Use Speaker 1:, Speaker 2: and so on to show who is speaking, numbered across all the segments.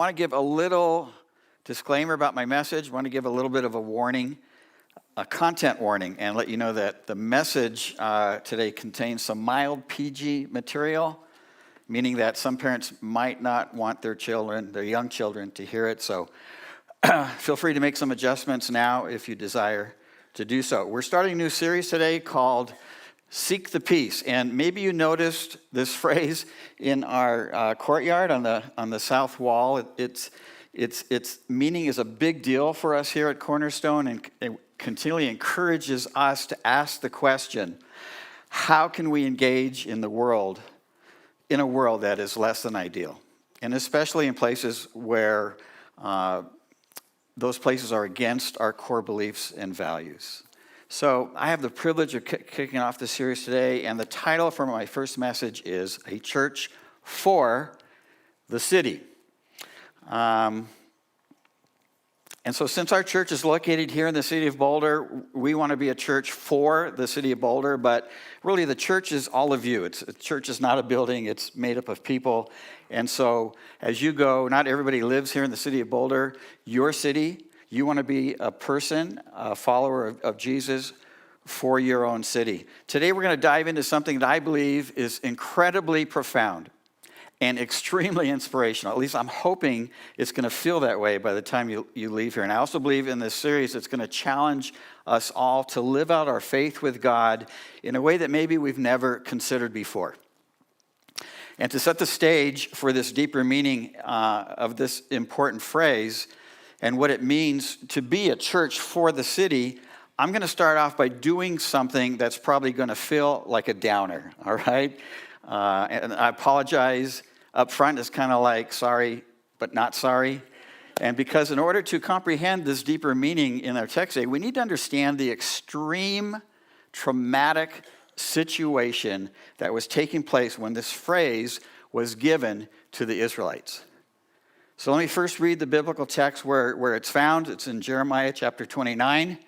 Speaker 1: I want to give a little disclaimer about my message. I want to give a little bit of a warning, a content warning, and let you know that the message today contains some mild PG material, meaning that some parents might not want their young children, to hear it. So feel free to make some adjustments now if you desire to do so. We're starting a new series today called Seek the Peace, and maybe you noticed this phrase in our courtyard on the south wall. Its meaning is a big deal for us here at Cornerstone, and it continually encourages us to ask the question: how can we engage in a world that is less than ideal, and especially in places where those places are against our core beliefs and values? So I have the privilege of kicking off this series today, and the title for my first message is A Church for the City. And so since our church is located here in the city of Boulder, we want to be a church for the city of Boulder, but really the church is all of you. The church is not a building, it's made up of people. And so as you go, not everybody lives here in the city of Boulder. Your city, you want to be a person, a follower of Jesus for your own city. Today we're going to dive into something that I believe is incredibly profound and extremely inspirational. At least I'm hoping it's going to feel that way by the time you leave here. And I also believe in this series it's going to challenge us all to live out our faith with God in a way that maybe we've never considered before. And to set the stage for this deeper meaning of this important phrase and what it means to be a church for the city, I'm going to start off by doing something that's probably going to feel like a downer, all right? And I apologize up front. It's kind of like sorry, but not sorry. And because in order to comprehend this deeper meaning in our text today, we need to understand the extreme traumatic situation that was taking place when this phrase was given to the Israelites. So let me first read the biblical text where it's found. It's in Jeremiah chapter 29,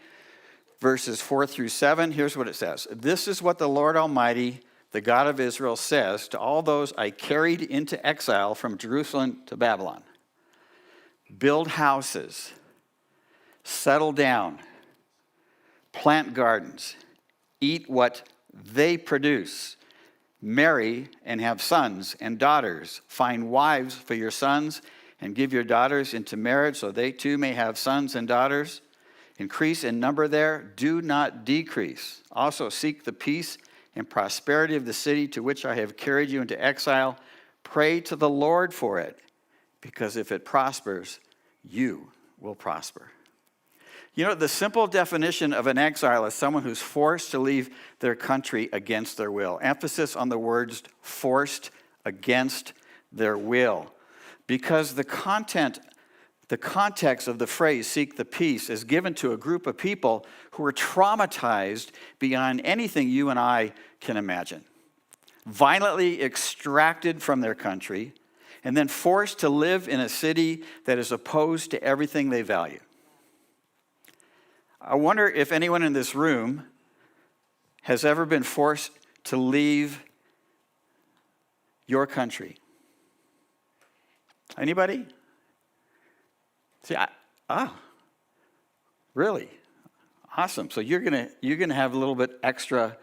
Speaker 1: verses 4 through 7. Here's what it says. This is what the Lord Almighty, the God of Israel, says to all those I carried into exile from Jerusalem to Babylon. Build houses, settle down, plant gardens, eat what they produce, marry and have sons and daughters, find wives for your sons, and give your daughters into marriage so they too may have sons and daughters. Increase in number there, do not decrease. Also seek the peace and prosperity of the city to which I have carried you into exile. Pray to the Lord for it, because if it prospers, you will prosper. You know, the simple definition of an exile is someone who's forced to leave their country against their will. Emphasis on the words forced against their will. Because the context of the phrase, seek the peace, is given to a group of people who are traumatized beyond anything you and I can imagine. Violently extracted from their country, and then forced to live in a city that is opposed to everything they value. I wonder if anyone in this room has ever been forced to leave your country. Anybody? See, really? Awesome. So you're gonna have a little bit extra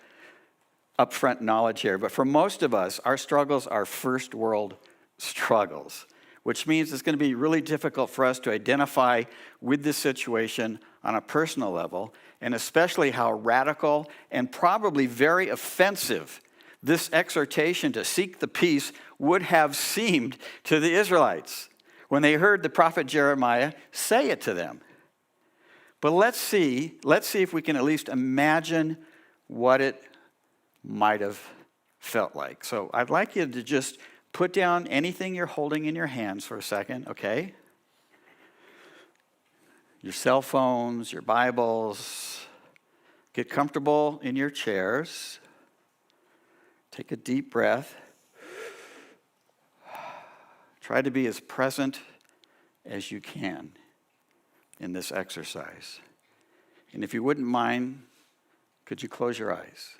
Speaker 1: upfront knowledge here. But for most of us, our struggles are first world struggles, which means it's going to be really difficult for us to identify with this situation on a personal level, and especially how radical and probably very offensive this exhortation to seek the peace would have seemed to the Israelites when they heard the prophet Jeremiah say it to them. But let's see if we can at least imagine what it might have felt like. So I'd like you to just put down anything you're holding in your hands for a second, okay? Your cell phones, your Bibles. Get comfortable in your chairs. Take a deep breath. Try to be as present as you can in this exercise. And if you wouldn't mind, could you close your eyes?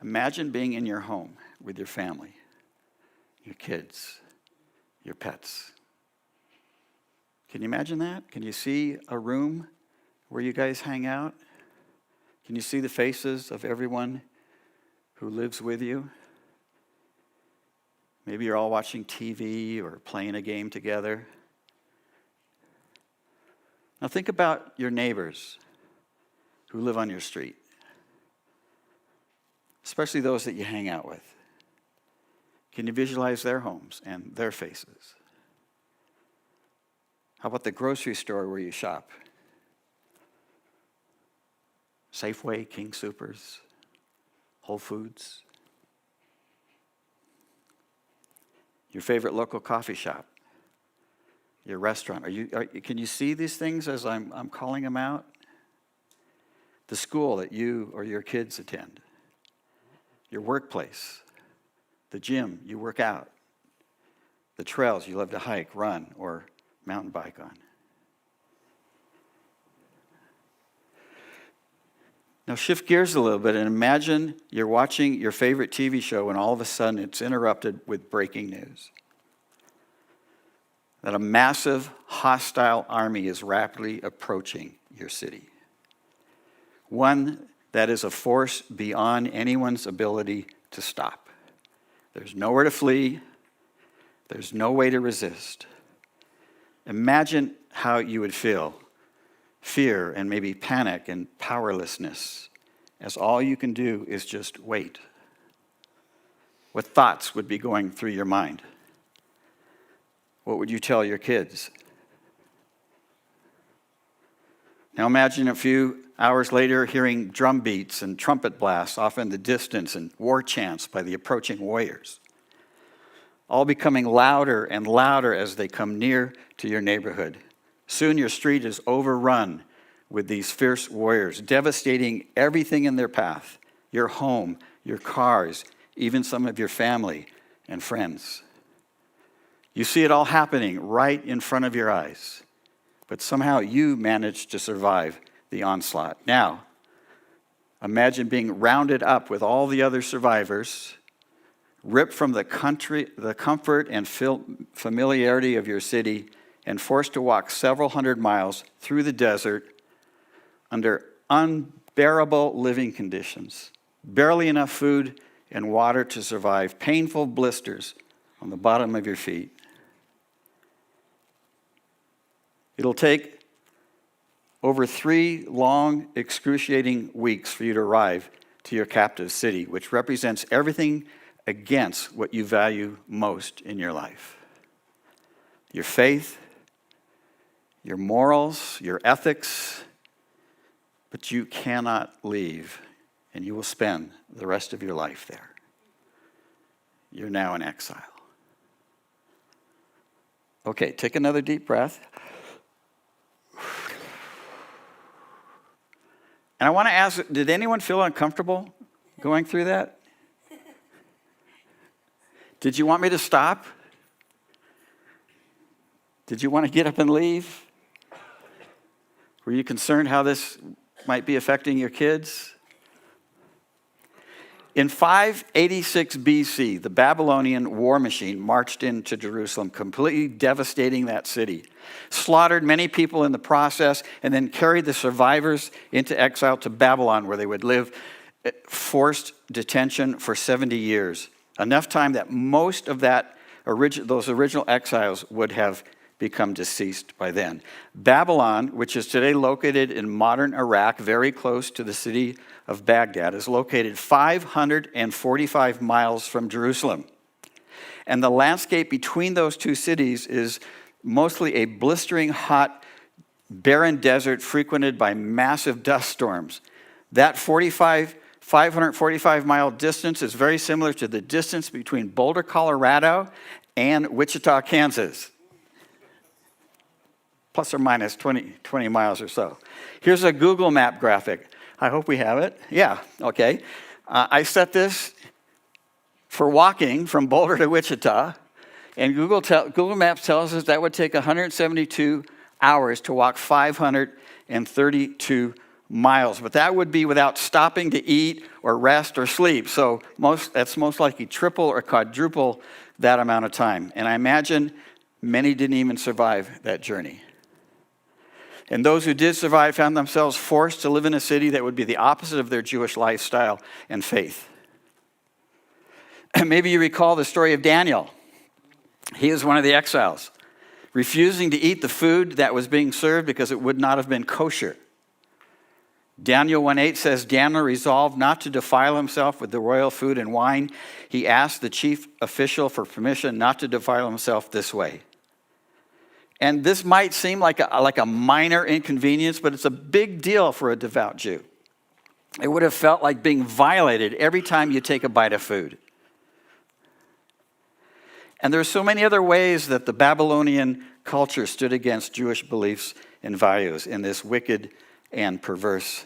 Speaker 1: Imagine being in your home with your family, your kids, your pets. Can you imagine that? Can you see a room where you guys hang out? Can you see the faces of everyone who lives with you? Maybe you're all watching TV or playing a game together. Now think about your neighbors who live on your street, especially those that you hang out with. Can you visualize their homes and their faces? How about the grocery store where you shop? Safeway, King Soopers, Whole Foods. Your favorite local coffee shop, your restaurant. Can you see these things as I'm calling them out? The school that you or your kids attend, your workplace, the gym you work out, the trails you love to hike, run, or mountain bike on. Now shift gears a little bit and imagine you're watching your favorite TV show and all of a sudden it's interrupted with breaking news that a massive hostile army is rapidly approaching your city. One that is a force beyond anyone's ability to stop. There's nowhere to flee. There's no way to resist. Imagine how you would feel. Fear and maybe panic and powerlessness, as all you can do is just wait. What thoughts would be going through your mind? What would you tell your kids? Now imagine a few hours later hearing drum beats and trumpet blasts off in the distance and war chants by the approaching warriors, all becoming louder and louder as they come near to your neighborhood. Soon your street is overrun with these fierce warriors, devastating everything in their path, your home, your cars, even some of your family and friends. You see it all happening right in front of your eyes, but somehow you managed to survive the onslaught. Now, imagine being rounded up with all the other survivors, ripped from the comfort and familiarity of your city, and forced to walk several hundred miles through the desert under unbearable living conditions, barely enough food and water to survive, painful blisters on the bottom of your feet. It'll take over 3 long, excruciating weeks for you to arrive to your captive city, which represents everything against what you value most in your life. Your faith, your morals, your ethics, but you cannot leave, and you will spend the rest of your life there. You're now in exile. Okay, take another deep breath. And I want to ask, did anyone feel uncomfortable going through that? Did you want me to stop? Did you want to get up and leave? Were you concerned how this might be affecting your kids? In 586 BC, the Babylonian war machine marched into Jerusalem, completely devastating that city, slaughtered many people in the process, and then carried the survivors into exile to Babylon, where they would live forced detention for 70 years. Enough time that most of those original exiles would have become deceased by then. Babylon, which is today located in modern Iraq, very close to the city of Baghdad, is located 545 miles from Jerusalem. And the landscape between those two cities is mostly a blistering hot, barren desert frequented by massive dust storms. That 545-mile distance is very similar to the distance between Boulder, Colorado, and Wichita, Kansas. Plus or minus 20 miles or so. Here's a Google map graphic. I hope we have it. Yeah, okay. I set this for walking from Boulder to Wichita, and Google Maps tells us that would take 172 hours to walk 532 miles. But that would be without stopping to eat or rest or sleep. So that's most likely triple or quadruple that amount of time. And I imagine Many didn't even survive that journey. And those who did survive found themselves forced to live in a city that would be the opposite of their Jewish lifestyle and faith. And maybe you recall the story of Daniel. He was one of the exiles, refusing to eat the food that was being served because it would not have been kosher. Daniel 1:8 says, Daniel resolved not to defile himself with the royal food and wine. He asked the chief official for permission not to defile himself this way. And this might seem like a minor inconvenience, but it's a big deal for a devout Jew. It would have felt like being violated every time you take a bite of food. And there are so many other ways that the Babylonian culture stood against Jewish beliefs and values in this wicked and perverse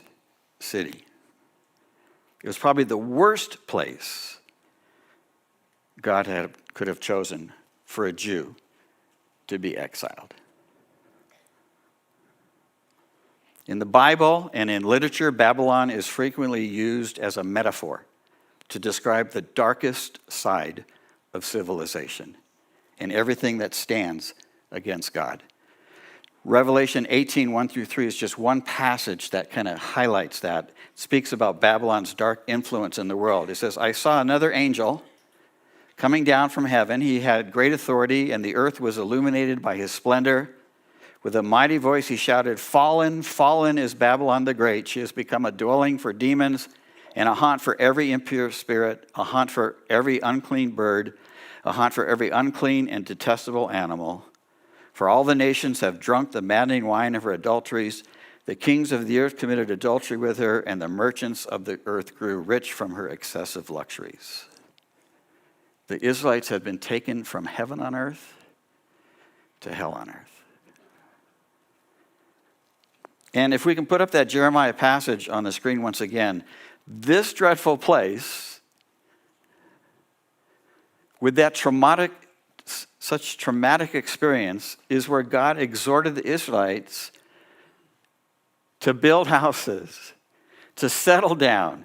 Speaker 1: city. It was probably the worst place God could have chosen for a Jew to be exiled. In the Bible and in literature, Babylon is frequently used as a metaphor to describe the darkest side of civilization and everything that stands against God. Revelation 18:1-3 is just one passage that kind of highlights that. It speaks about Babylon's dark influence in the world. It says, I saw another angel coming down from heaven. He had great authority, and the earth was illuminated by his splendor. With a mighty voice he shouted, Fallen, fallen is Babylon the Great. She has become a dwelling for demons and a haunt for every impure spirit, a haunt for every unclean bird, a haunt for every unclean and detestable animal. For all the nations have drunk the maddening wine of her adulteries. The kings of the earth committed adultery with her, and the merchants of the earth grew rich from her excessive luxuries. The Israelites had been taken from heaven on earth to hell on earth. And if we can put up that Jeremiah passage on the screen once again, this dreadful place, with that such traumatic experience, is where God exhorted the Israelites to build houses, to settle down,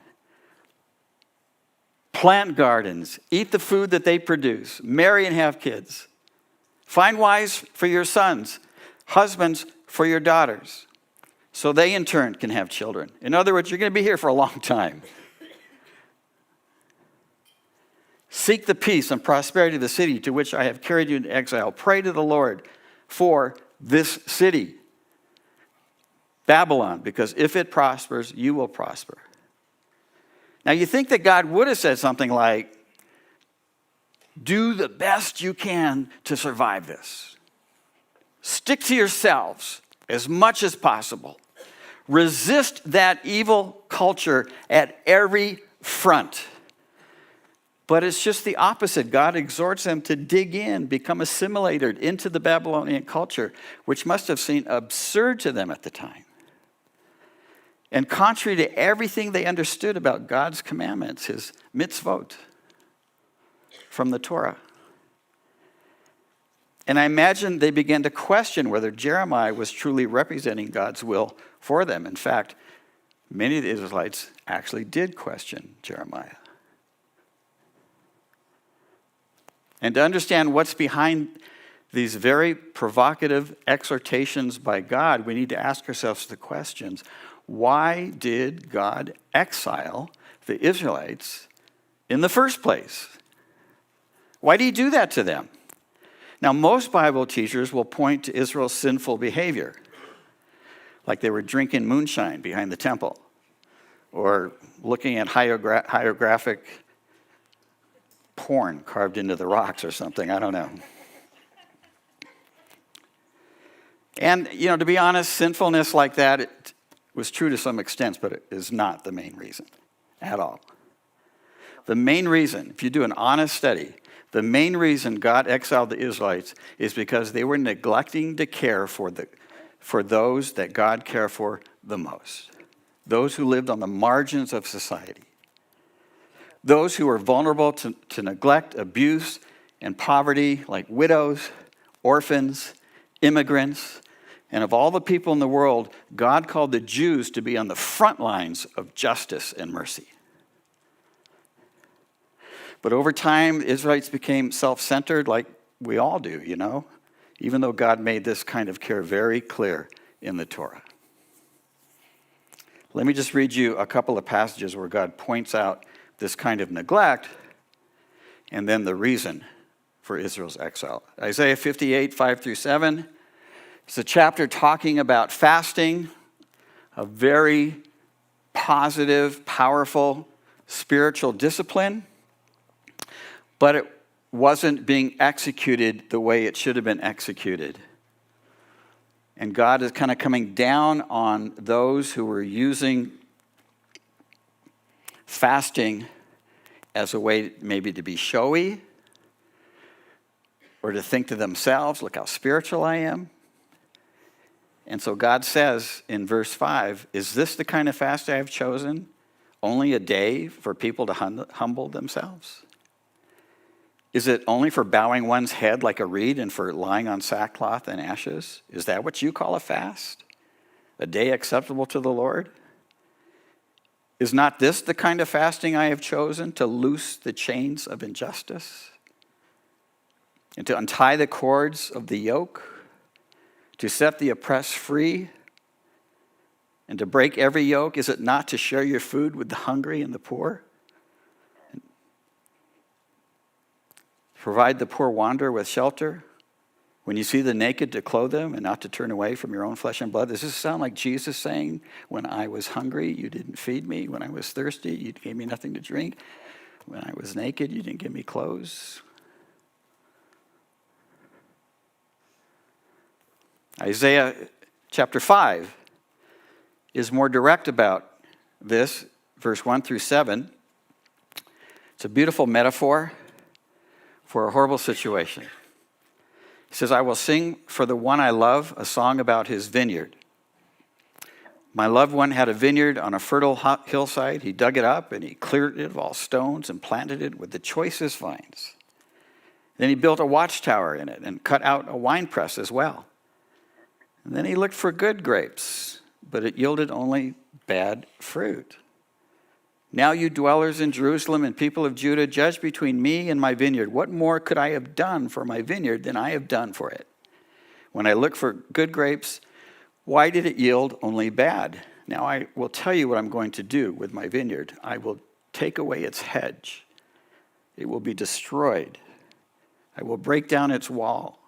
Speaker 1: plant gardens, eat the food that they produce, marry and have kids, find wives for your sons, husbands for your daughters, so they in turn can have children. In other words, you're going to be here for a long time. Seek the peace and prosperity of the city to which I have carried you into exile. Pray to the Lord for this city, Babylon, because if it prospers, you will prosper. Now, you think that God would have said something like, do the best you can to survive this. Stick to yourselves as much as possible. Resist that evil culture at every front. But it's just the opposite. God exhorts them to dig in, become assimilated into the Babylonian culture, which must have seemed absurd to them at the time. And contrary to everything they understood about God's commandments, his mitzvot from the Torah. And I imagine they began to question whether Jeremiah was truly representing God's will for them. In fact, many of the Israelites actually did question Jeremiah. And to understand what's behind these very provocative exhortations by God, we need to ask ourselves the questions. Why did God exile the Israelites in the first place? Why did he do that to them? Now, most Bible teachers will point to Israel's sinful behavior, like they were drinking moonshine behind the temple, or looking at hieroglyphic porn carved into the rocks or something. I don't know. And, to be honest, sinfulness like that, it was true to some extent, but it is not the main reason at all. The main reason, if you do an honest study, the main reason God exiled the Israelites is because they were neglecting to care for those that God cared for the most. Those who lived on the margins of society. Those who were vulnerable to neglect, abuse, and poverty, like widows, orphans, immigrants. And of all the people in the world, God called the Jews to be on the front lines of justice and mercy. But over time, Israelites became self-centered like we all do, even though God made this kind of care very clear in the Torah. Let me just read you a couple of passages where God points out this kind of neglect and then the reason for Israel's exile. Isaiah 58, 5 through 7. It's a chapter talking about fasting, a very positive, powerful spiritual discipline, but it wasn't being executed the way it should have been executed. And God is kind of coming down on those who were using fasting as a way maybe to be showy or to think to themselves, look how spiritual I am. And so God says in verse 5, is this the kind of fast I have chosen? Only a day for people to humble themselves? Is it only for bowing one's head like a reed and for lying on sackcloth and ashes? Is that what you call a fast? A day acceptable to the Lord? Is not this the kind of fasting I have chosen, to loose the chains of injustice and to untie the cords of the yoke, to set the oppressed free and to break every yoke? Is it not to share your food with the hungry and the poor? Provide the poor wanderer with shelter? When you see the naked, to clothe them and not to turn away from your own flesh and blood? Does this sound like Jesus saying, when I was hungry, you didn't feed me. When I was thirsty, you gave me nothing to drink. When I was naked, you didn't give me clothes. Isaiah chapter 5 is more direct about this, verse 1 through 7. It's a beautiful metaphor for a horrible situation. He says, I will sing for the one I love a song about his vineyard. My loved one had a vineyard on a fertile hillside. He dug it up and he cleared it of all stones and planted it with the choicest vines. Then he built a watchtower in it and cut out a winepress as well. And then he looked for good grapes, but it yielded only bad fruit. Now you dwellers in Jerusalem and people of Judah, judge between me and my vineyard. What more could I have done for my vineyard than I have done for it? When I looked for good grapes, why did it yield only bad? Now I will tell you what I'm going to do with my vineyard. I will take away its hedge. It will be destroyed. I will break down its wall,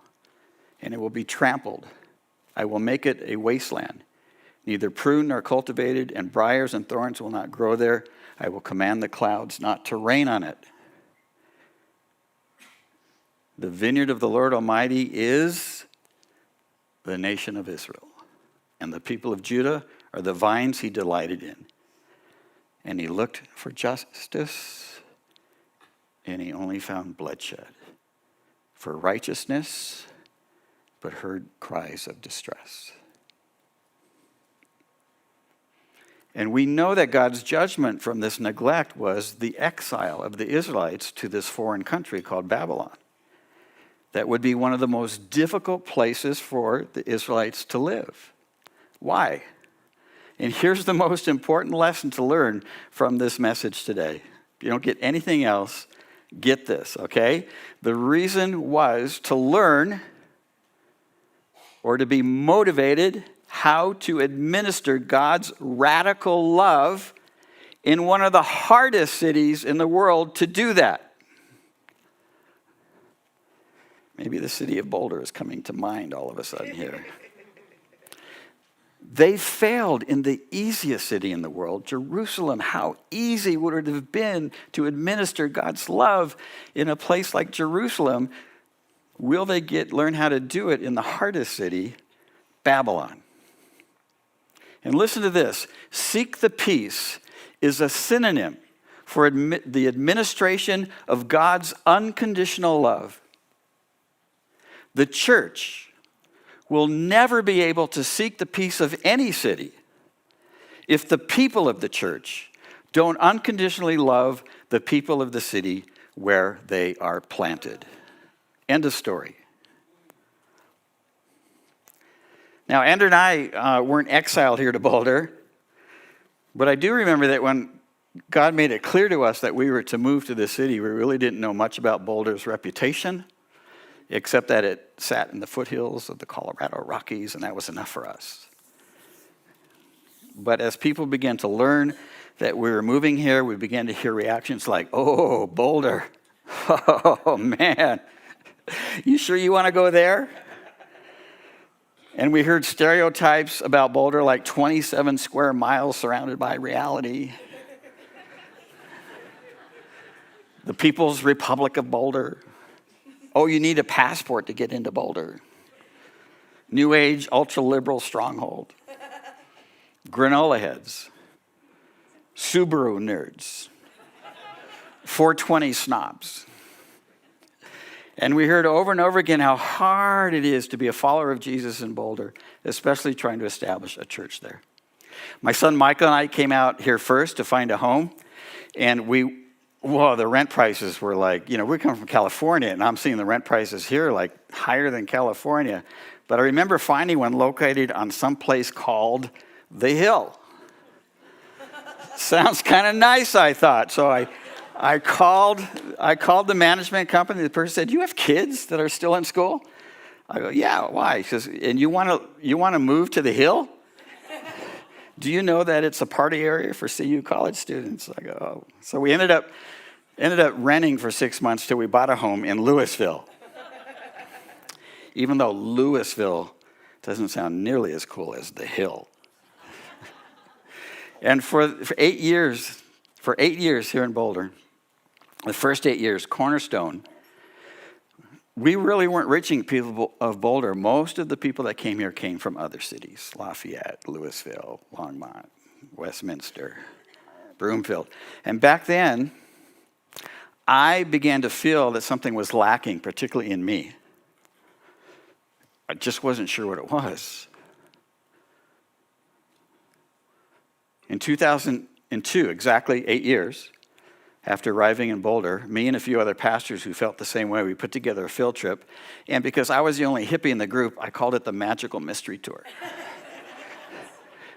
Speaker 1: and it will be trampled. I will make it a wasteland, neither pruned nor cultivated, and briars and thorns will not grow there. I will command the clouds not to rain on it. The vineyard of the Lord Almighty is the nation of Israel, and the people of Judah are the vines he delighted in. And he looked for justice, and he only found bloodshed. For righteousness, but heard cries of distress. And we know that God's judgment from this neglect was the exile of the Israelites to this foreign country called Babylon. That would be one of the most difficult places for the Israelites to live. Why? And here's the most important lesson to learn from this message today. If you don't get anything else, get this, okay? The reason was to learn or to be motivated how to administer God's radical love in one of the hardest cities in the world to do that. Maybe the city of Boulder is coming to mind all of a sudden here. They failed in the easiest city in the world, Jerusalem. How easy would it have been to administer God's love in a place like Jerusalem? Will they learn how to do it in the hardest city, Babylon? And listen to this. Seek the peace is a synonym for the administration of God's unconditional love. The church will never be able to seek the peace of any city if the people of the church don't unconditionally love the people of the city where they are planted. End of story. Now, Andrew and I weren't exiled here to Boulder, but I do remember that when God made it clear to us that we were to move to this city, we really didn't know much about Boulder's reputation. except that it sat in the foothills of the Colorado Rockies, and that was enough for us. But as people began to learn that we were moving here, we began to hear reactions like, oh, Boulder, oh, man, you sure you want to go there? And we heard stereotypes about Boulder like 27 square miles surrounded by reality. The People's Republic of Boulder. Oh, you need a passport to get into Boulder. New Age, ultra-liberal stronghold. Granola heads. Subaru nerds. 420 snobs. And we heard over and over again how hard it is to be a follower of Jesus in Boulder, especially trying to establish a church there. My son Michael and I came out here first to find a home, and the rent prices were like, we come from California, and I'm seeing the rent prices here like higher than California. But I remember finding one located on some place called The Hill. Sounds kind of nice, I thought. So I called the management company. The person said, "You have kids that are still in school?" I go, "Yeah, why?" She says, "And you want to move to The Hill? Do you know that it's a party area for CU college students?" I go, "Oh." So we ended up renting for 6 months till we bought a home in Louisville. Even though Louisville doesn't sound nearly as cool as The Hill. And for 8 years here in Boulder, the first 8 years, Cornerstone, we really weren't reaching people of Boulder. Most of the people that came here came from other cities: Lafayette, Louisville, Longmont, Westminster, Broomfield. And back then, I began to feel that something was lacking, particularly in me. I just wasn't sure what it was. In 2002, exactly 8 years after arriving in Boulder, me and a few other pastors who felt the same way, we put together a field trip. And because I was the only hippie in the group, I called it the Magical Mystery Tour.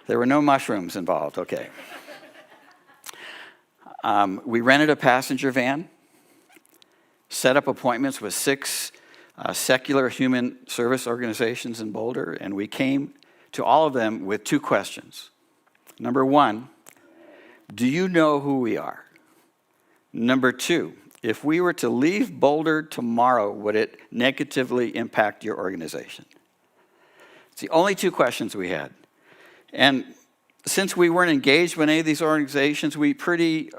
Speaker 1: There were no mushrooms involved, okay. We rented a passenger van, set up appointments with 6 secular human service organizations in Boulder, and we came to all of them with 2 questions. Number 1, do you know who we are? Number 2, if we were to leave Boulder tomorrow, would it negatively impact your organization? It's the only 2 questions we had. And since we weren't engaged with any of these organizations, we pretty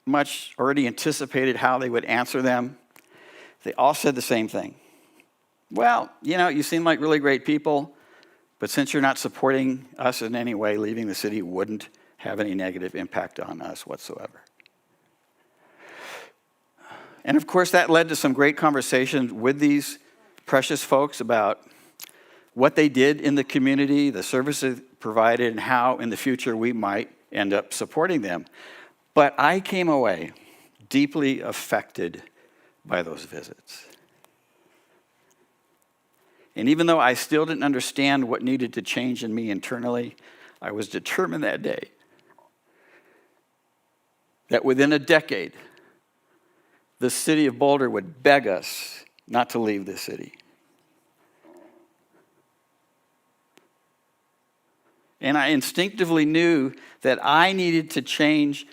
Speaker 1: much already anticipated how they would answer them. They all said the same thing. Well, you seem like really great people, but since you're not supporting us in any way, leaving the city wouldn't have any negative impact on us whatsoever. And of course, that led to some great conversations with these precious folks about what they did in the community, the services provided, and how in the future we might end up supporting them. But I came away deeply affected by those visits. And even though I still didn't understand what needed to change in me internally, I was determined that day that within a decade, the city of Boulder would beg us not to leave the city. And I instinctively knew that I needed to change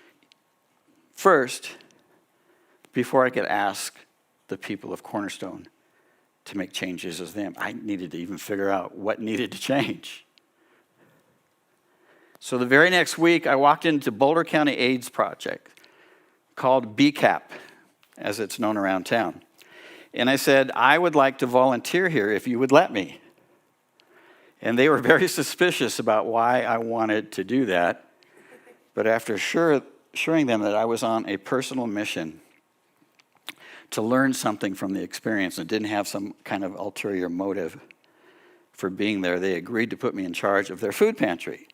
Speaker 1: first before I could ask the people of Cornerstone to make changes as them. I needed to even figure out what needed to change. So the very next week, I walked into Boulder County AIDS Project, called BCAP, as it's known around town. And I said, I would like to volunteer here if you would let me. And they were very suspicious about why I wanted to do that. But after assuring them that I was on a personal mission to learn something from the experience and didn't have some kind of ulterior motive for being there, they agreed to put me in charge of their food pantry,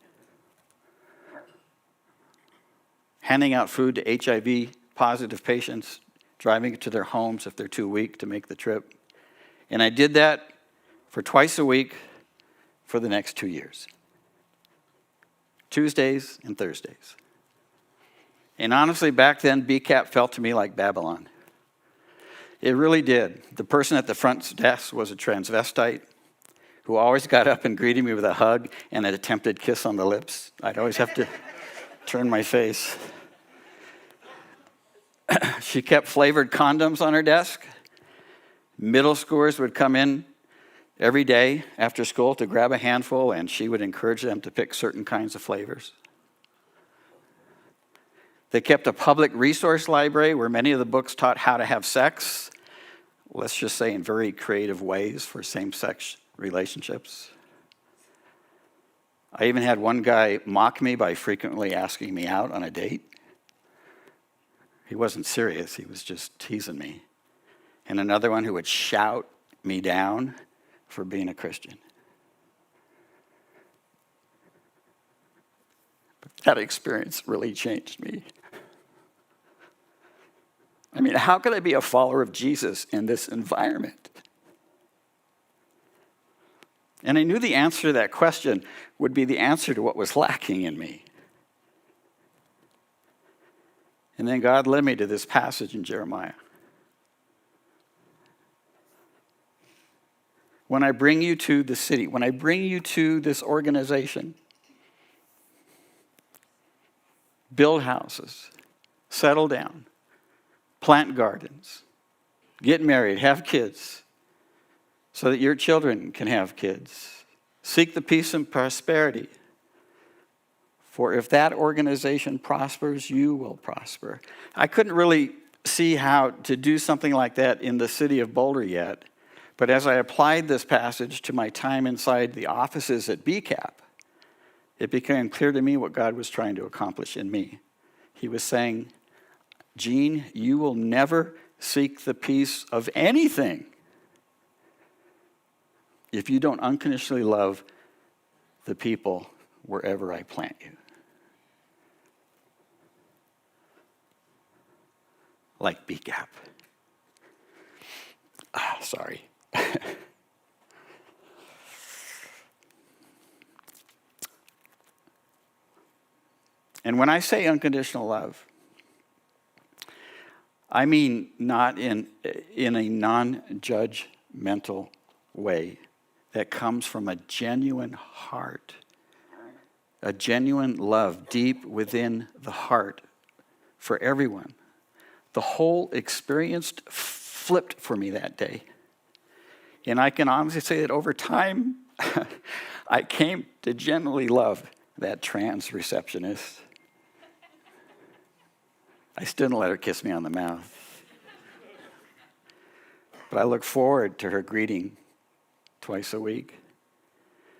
Speaker 1: handing out food to HIV-positive patients, driving to their homes if they're too weak to make the trip. And I did that for twice a week for the next 2 years. Tuesdays and Thursdays. And honestly, back then, BCAP felt to me like Babylon. It really did. The person at the front desk was a transvestite who always got up and greeted me with a hug and an attempted kiss on the lips. I'd always have to turn my face. She kept flavored condoms on her desk. Middle schoolers would come in every day after school to grab a handful, and she would encourage them to pick certain kinds of flavors. They kept a public resource library where many of the books taught how to have sex, let's just say in very creative ways for same-sex relationships. I even had one guy mock me by frequently asking me out on a date. He wasn't serious, he was just teasing me. And another one who would shout me down for being a Christian. But that experience really changed me. I mean, how could I be a follower of Jesus in this environment? And I knew the answer to that question would be the answer to what was lacking in me. And then God led me to this passage in Jeremiah. When I bring you to the city, when I bring you to this organization, build houses, settle down, plant gardens, get married, have kids, so that your children can have kids. Seek the peace and prosperity. For if that organization prospers, you will prosper. I couldn't really see how to do something like that in the city of Boulder yet. But as I applied this passage to my time inside the offices at BCAP, it became clear to me what God was trying to accomplish in me. He was saying, Gene, you will never seek the peace of anything if you don't unconditionally love the people wherever I plant you. Like BCAP. Sorry. And when I say unconditional love, I mean not in a non-judgmental way that comes from a genuine heart, a genuine love deep within the heart for everyone. The whole experience flipped for me that day. And I can honestly say that over time, I came to genuinely love that trans receptionist. I still didn't let her kiss me on the mouth. But I look forward to her greeting twice a week,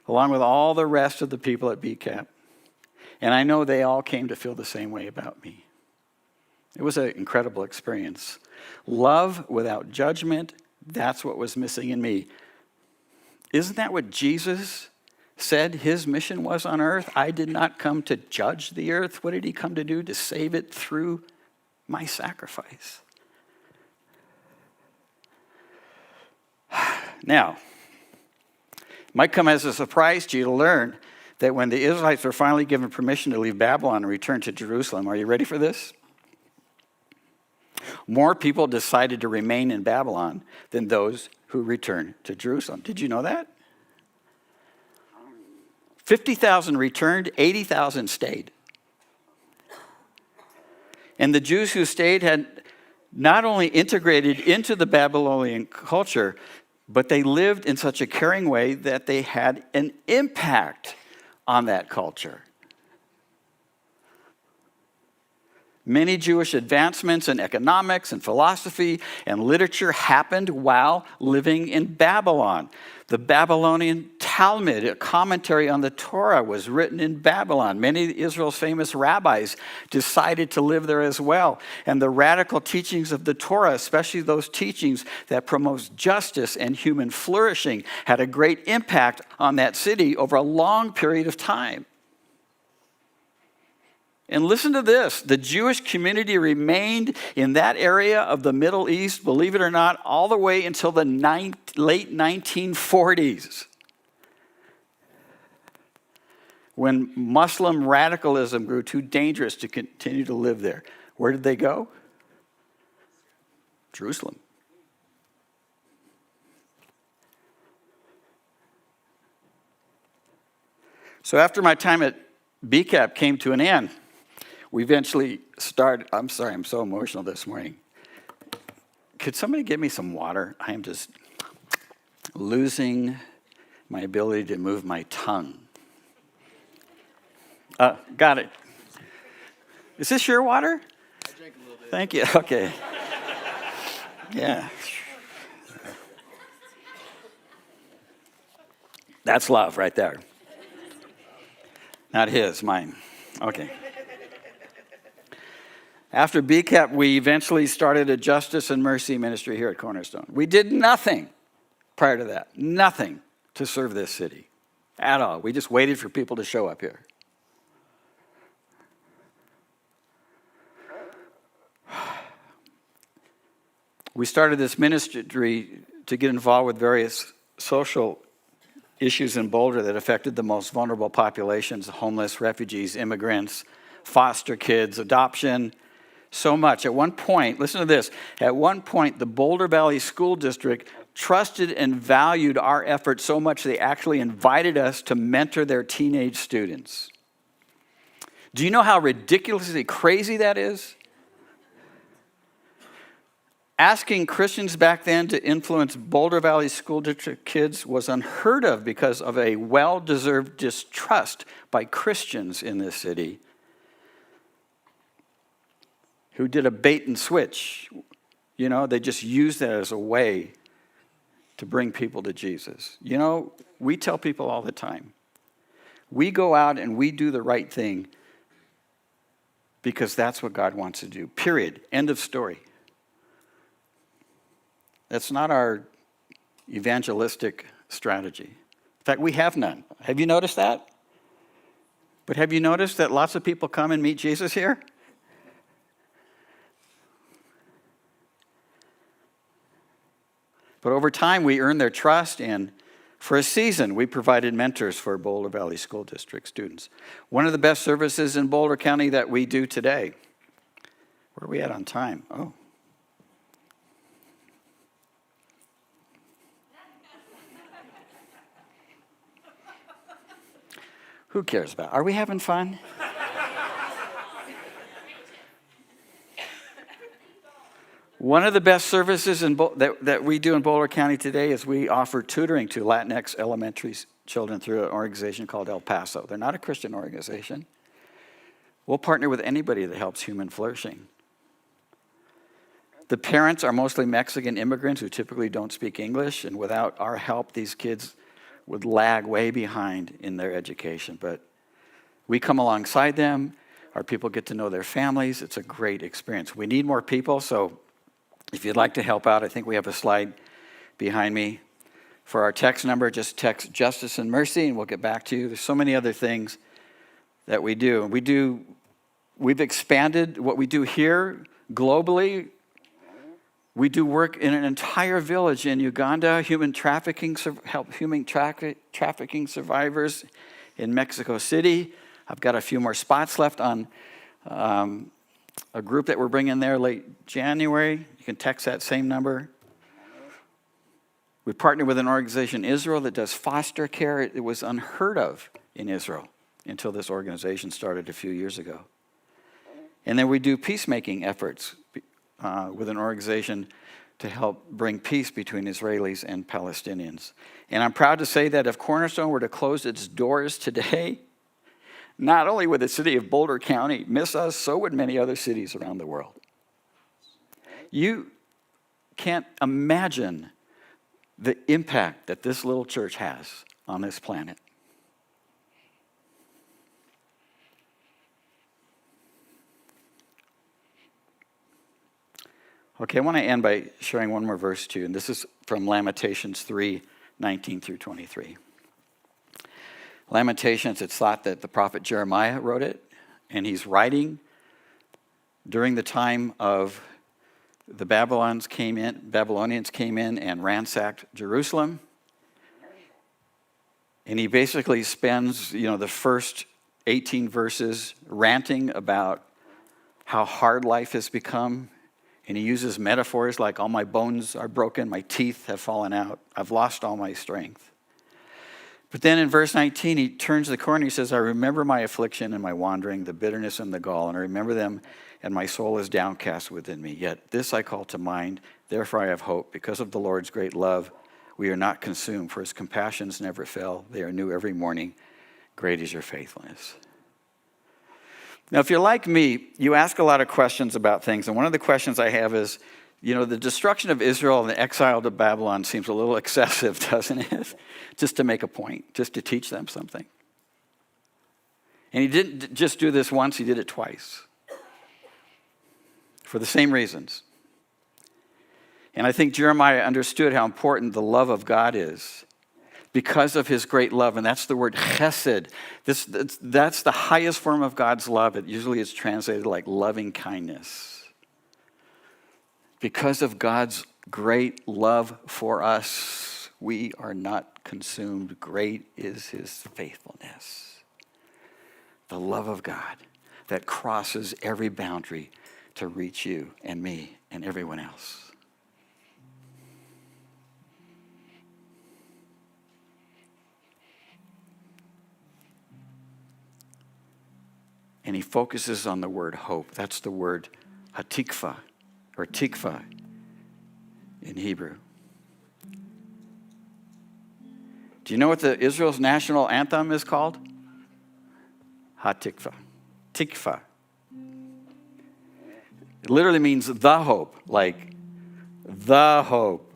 Speaker 1: along with all the rest of the people at BCAP. And I know they all came to feel the same way about me. It was an incredible experience. Love without judgment, that's what was missing in me. Isn't that what Jesus said his mission was on earth? I did not come to judge the earth. What did he come to do? To save it through my sacrifice. Now, it might come as a surprise to you to learn that when the Israelites were finally given permission to leave Babylon and return to Jerusalem, are you ready for this? More people decided to remain in Babylon than those who returned to Jerusalem. Did you know that? 50,000 returned, 80,000 stayed. And the Jews who stayed had not only integrated into the Babylonian culture, but they lived in such a caring way that they had an impact on that culture. Many Jewish advancements in economics and philosophy and literature happened while living in Babylon. The Babylonian Talmud, a commentary on the Torah, was written in Babylon. Many of Israel's famous rabbis decided to live there as well. And the radical teachings of the Torah, especially those teachings that promote justice and human flourishing, had a great impact on that city over a long period of time. And listen to this, the Jewish community remained in that area of the Middle East, believe it or not, all the way until the late 1940s, when Muslim radicalism grew too dangerous to continue to live there. Where did they go? Jerusalem. So after my time at BCAP came to an end, we eventually started. I'm sorry, I'm so emotional this morning. Could somebody give me some water? I am just losing my ability to move my tongue. Got it. Is this your water?
Speaker 2: I drank a little bit.
Speaker 1: Thank you. Okay. Yeah. That's love right there. Not his, mine. Okay. After BCAP, we eventually started a justice and mercy ministry here at Cornerstone. We did nothing prior to that, nothing to serve this city at all. We just waited for people to show up here. We started this ministry to get involved with various social issues in Boulder that affected the most vulnerable populations: homeless, refugees, immigrants, foster kids, adoption, so much. At one point, listen to this, at one point the Boulder Valley School District trusted and valued our efforts so much they actually invited us to mentor their teenage students. Do you know how ridiculously crazy that is? Asking Christians back then to influence Boulder Valley School District kids was unheard of because of a well-deserved distrust by Christians in this city who did a bait and switch. You know, they just used that as a way to bring people to Jesus. You know, we tell people all the time, we go out and we do the right thing because that's what God wants to do, period. End of story. That's not our evangelistic strategy. In fact, we have none. Have you noticed that? But have you noticed that lots of people come and meet Jesus here? But over time, we earned their trust, and for a season, we provided mentors for Boulder Valley School District students. One of the best services in Boulder County that we do today. Where are we at on time? Oh. Who cares about it? Are we having fun? One of the best services that we do in Boulder County today is we offer tutoring to Latinx elementary children through an organization called El Paso. They're not a Christian organization. We'll partner with anybody that helps human flourishing. The parents are mostly Mexican immigrants who typically don't speak English, and without our help, these kids would lag way behind in their education. But we come alongside them. Our people get to know their families. It's a great experience. We need more people, so if you'd like to help out, I think we have a slide behind me. For our text number, just text Justice and Mercy, and we'll get back to you. There's so many other things that we do. We've expanded what we do here globally. We do work in an entire village in Uganda, help human trafficking survivors in Mexico City. I've got a few more spots left on a group that we're bringing there late January. You can text that same number. We partner with an organization in Israel that does foster care. It was unheard of in Israel until this organization started a few years ago. And then we do peacemaking efforts with an organization to help bring peace between Israelis and Palestinians. And I'm proud to say that if Cornerstone were to close its doors today, not only would the city of Boulder County miss us, so would many other cities around the world. You can't imagine the impact that this little church has on this planet. Okay, I want to end by sharing one more verse to you, and this is from Lamentations 3:19 through 23. Lamentations, it's thought that the prophet Jeremiah wrote it, and he's writing during the time of the Babylonians came in and ransacked Jerusalem. And he basically spends, the first 18 verses ranting about how hard life has become. And he uses metaphors like, all my bones are broken, my teeth have fallen out, I've lost all my strength. But then in verse 19, he turns the corner. He says, I remember my affliction and my wandering, the bitterness and the gall, and I remember them, and my soul is downcast within me. Yet this I call to mind, therefore I have hope. Because of the Lord's great love, we are not consumed, for his compassions never fail. They are new every morning. Great is your faithfulness. Now, if you're like me, you ask a lot of questions about things. And one of the questions I have is, the destruction of Israel and the exile to Babylon seems a little excessive, doesn't it? Just to make a point, just to teach them something. And he didn't just do this once, he did it twice. For the same reasons. And I think Jeremiah understood how important the love of God is because of his great love. And that's the word chesed. That's the highest form of God's love. It usually is translated like loving kindness. Because of God's great love for us, we are not consumed. Great is his faithfulness. The love of God that crosses every boundary to reach you and me and everyone else. And he focuses on the word hope. That's the word hatikva, or tikva in Hebrew. Do you know what the Israel's national anthem is called? Hatikva. Tikva. It literally means the hope, like the hope.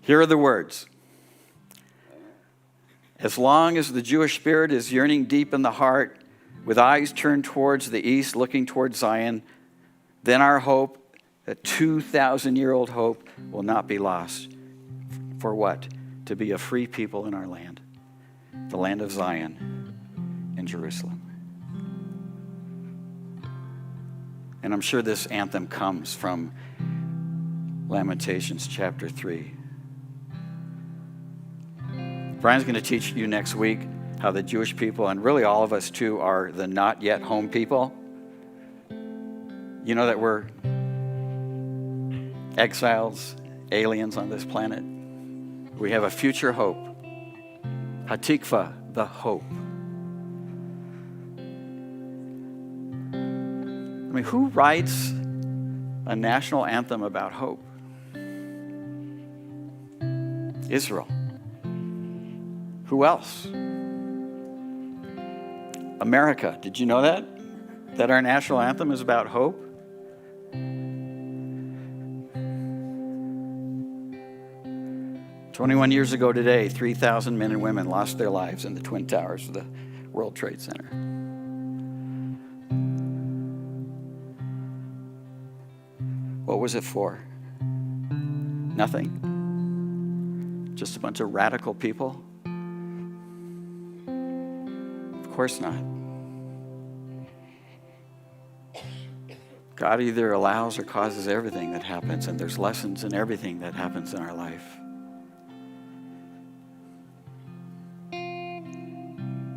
Speaker 1: Here are the words. As long as the Jewish spirit is yearning deep in the heart, with eyes turned towards the east, looking towards Zion, then our hope, that 2,000-year-old hope, will not be lost. For what? To be a free people in our land, the land of Zion and Jerusalem. And I'm sure this anthem comes from Lamentations chapter 3. Brian's going to teach you next week how the Jewish people, and really all of us too, are the not yet home people. You know that we're exiles, aliens on this planet. We have a future hope. Hatikva, the hope. I mean, who writes a national anthem about hope? Israel. Who else? America. Did you know that? That our national anthem is about hope? "21 years ago today, 3,000 men and women lost their lives in the Twin Towers of the World Trade Center. What was it for? Nothing. Just a bunch of radical people? Of course not. God either allows or causes everything that happens, and there's lessons in everything that happens in our life.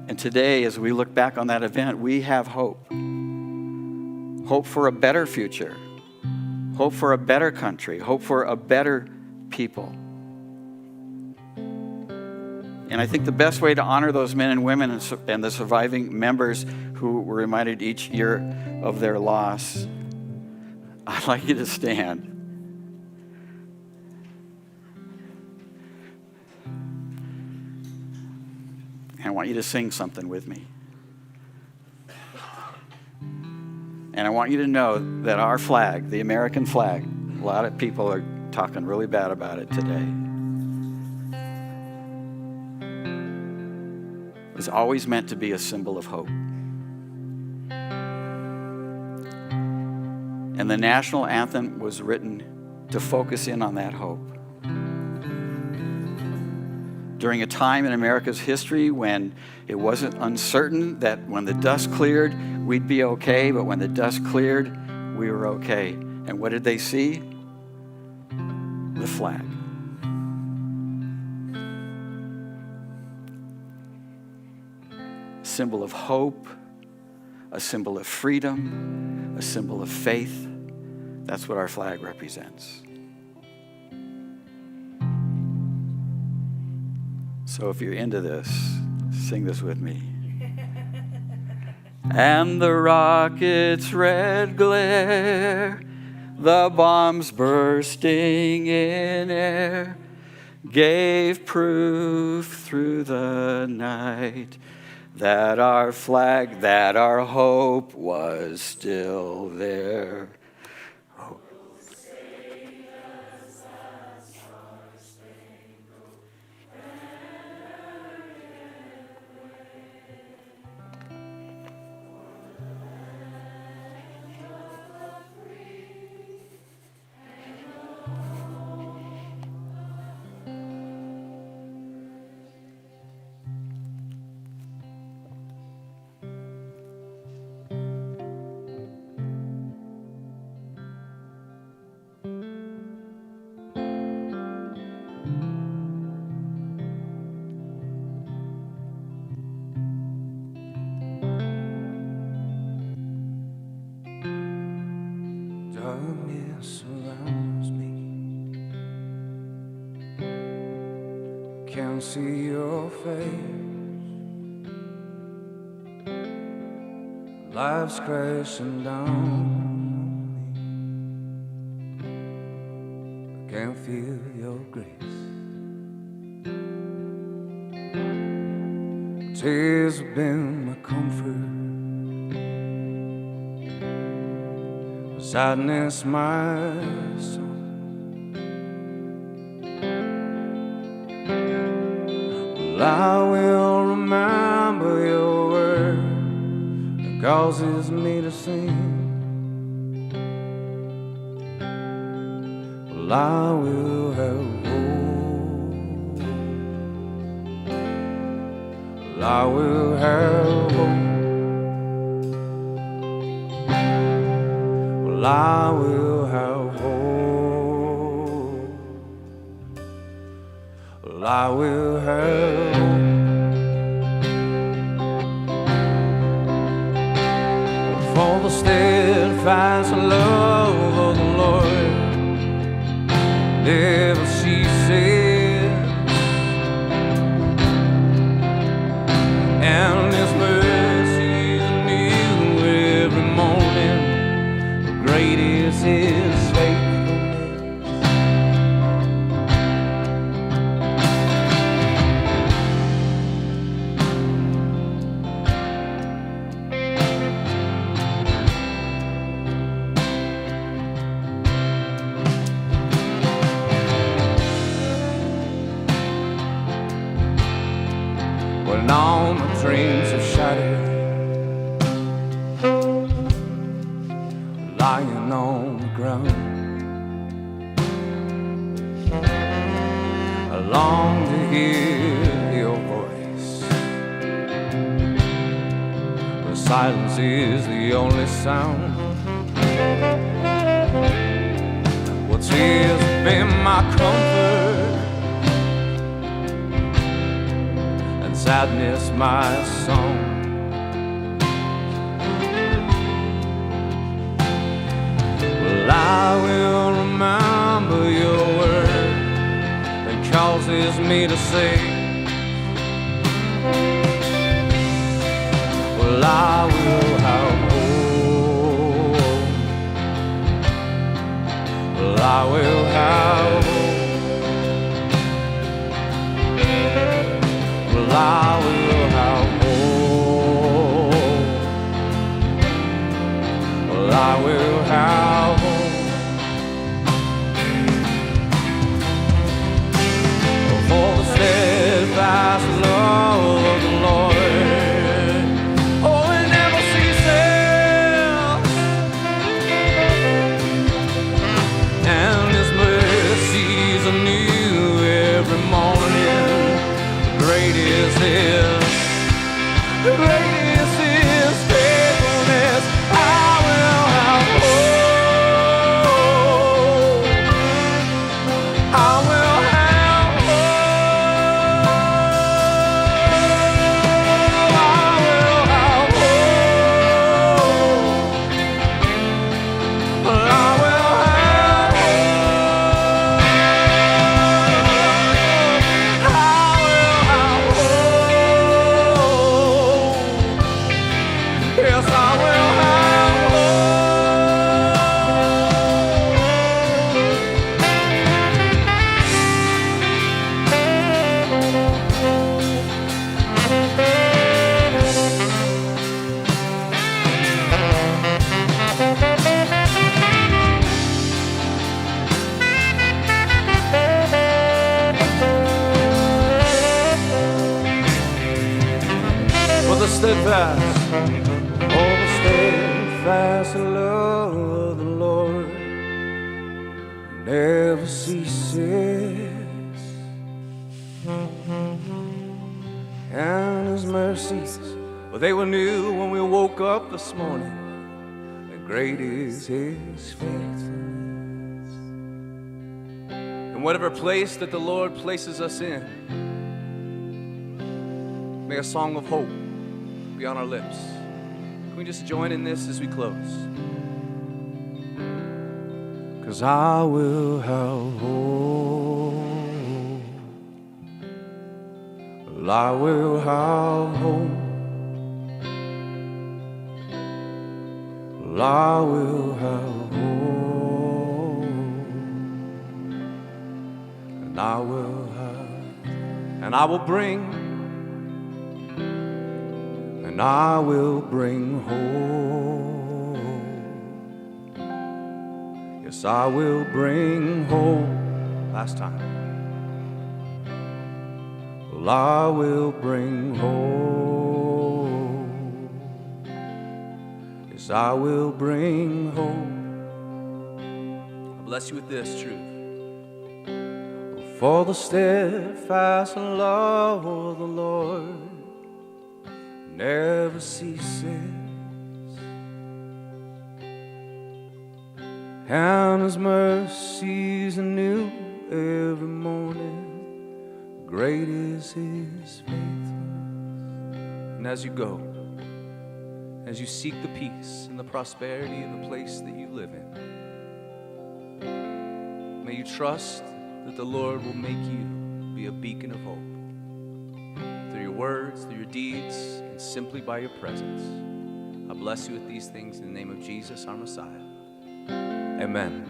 Speaker 1: And today, as we look back on that event, we have hope. Hope for a better future. Hope for a better country. Hope for a better people. And I think the best way to honor those men and women and the surviving members who were reminded each year of their loss, I'd like you to stand. And I want you to sing something with me. And I want you to know that our flag, the American flag, a lot of people are talking really bad about it today, was always meant to be a symbol of hope. And the national anthem was written to focus in on that hope. During a time in America's history when it wasn't uncertain that when the dust cleared, we'd be okay, but when the dust cleared, we were okay. And what did they see? The flag. A symbol of hope, a symbol of freedom, a symbol of faith. That's what our flag represents. So if you're into this, sing this with me. And the rocket's red glare, the bombs bursting in air, gave proof through the night that our flag, that our hope was still there.
Speaker 2: Darkness surrounds me. Can't see your face. Life's crashing down on me. I can't feel your grace. Tears have been my comfort. Sadness, my song. Well, I will remember your word. It causes me to sing. Well, I will have hope. Well, I will have hope. I will have hope. Well, I will have hope. For the steadfast love of the Lord never ceases, and His mercies are new every morning. Great is His faithfulness. When all my dreams have shattered, lying on the ground, I long to hear your voice. The silence is the only sound. Well, tears have been my comfort, and sadness my song. I will remember your word that causes me to sing. Well, I will have hope. Well, I will have hope. Well, I will have hope. Well, I will have hope. For the steadfast love of the Lord, oh, it never ceases, and His mercies are new every morning. Great is His steadfast love of the Lord never ceases, and His mercies, well, they were new when we woke up this morning, and great is His faithfulness. In whatever place that the Lord places us in, may a song of hope be on our lips. Can we just join in this as we close? 'Cause I will have hope. Well, I will have hope. Well, I will have hope. And I will have, and I will bring, and I will bring hope. Yes, I will bring hope. Last time. Well, I will bring hope. Yes, I will bring hope. I bless you with this truth. For the steadfast love of the Lord never ceases, and His mercies are new every morning. Great is His faithfulness. And as you go, as you seek the peace and the prosperity in the place that you live in, may you trust that the Lord will make you be a beacon of hope through your words, through your deeds, and simply by your presence. I bless you with these things in the name of Jesus, our Messiah. Amen.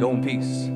Speaker 2: Go in peace.